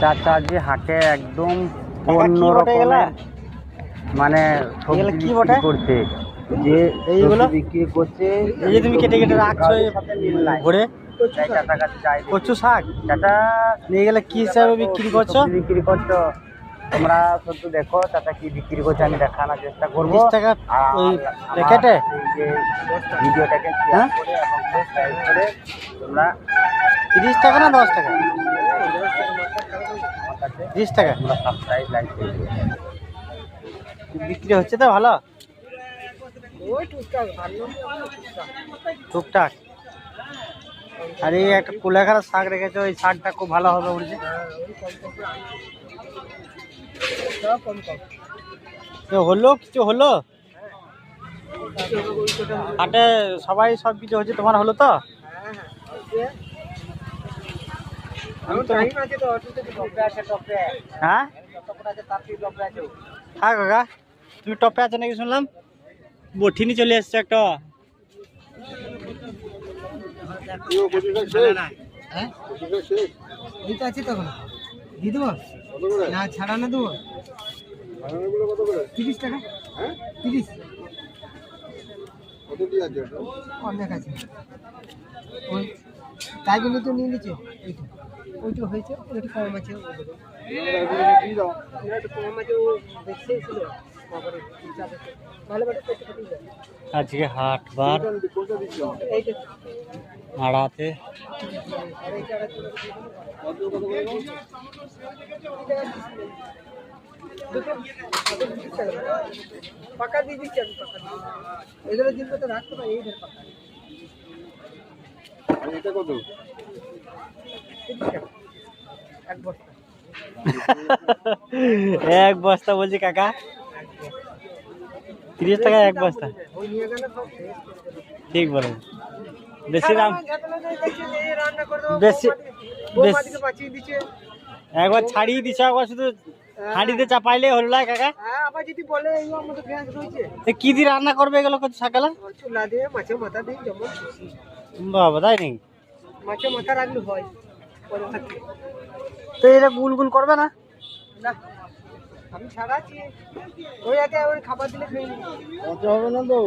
চাচা যে হাটে একদম অন্য রকমের মানে সবজি কি বিক্রি বটে? করছে, যে এইগুলো? সবজি বিক্রি করছে এই যে তুমি কেটে কেটে রাখছো এই ঘরে চাচার কাছে যাই দেখি। কচু শাক চাচা নিয়ে গেলে কি হিসাবে বিক্রি করছো? সবজি বিক্রি করছো, তোমরা শুধু দেখো চাচা কি বিক্রি করছে, আমি দেখানোর চেষ্টা করবো। 30 টাকা আর ওই আমার প্যাকেটে? এই যে ভিডিওটাকে শেয়ার করে এবং সাবস্ক্রাইব করে তোমরা 30 টাকা না 10 টাকা? 30 টাকা তোমরা সাবস্ক্রাইব লাইক করে দিও। বিক্রি হচ্ছে তো ভালো? টুকটাক। আর এই একটা কুলেখাড়া শাক রেখেছো, ওই শাকটা খুব ভালো হবে বলছে। হলো কিছু হলো হাটে? সবাই সব কিছু হচ্ছে, তোমার হলো তো? হ্যাঁ হ্যাঁ কাকা, তুমি টপে আছো নাকি শুনলাম? বঠিনি চলে এসছে একটা। আছে তখন দিয়ে দেবো না, ছাড়ানো দেবো 30 টাকা। 30 অনেক আছে, ওই তাই জন্য তো নিয়ে নিচ্ছে। ওইটা হয়েছে, একটু কম আছে, কম আছে, ও দেখছে আজকে হাট বার মাড়াতে। পাকা দিয়ে দিচ্ছি আমি, পাকা এগুলো দিন তো রাখতে পারি। এই পাকা এটা কত? এক বস্তা বলছি কাকা, 30 টাকা এক বস্তা। ঠিক বলেন, বেশি দাম, বেশি একবার ছাড়িয়ে দিচ্ছে, একবার শুধু হাঁড়িতে চাপাইলে হলো না কাকা। আবার যদি বলে কি দিয়ে রান্না করবে এগুলো সকালে? চুলা দিয়ে মাছের মাথা দিয়ে যেমন বাবা, তাই নাকি? মাছের মাথা রাখলে হয়। তো এটা গুল গুল করবে না? না, আমি ছাড়াচ্ছি, ওই আগে ওই খাবার দিলে খেয়ে নিবি, হবে না তো।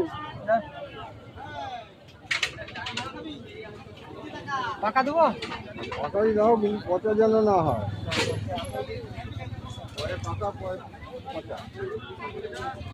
পাকা দেবো, পাকাই দাও, পচা যেন না হয়। পাকা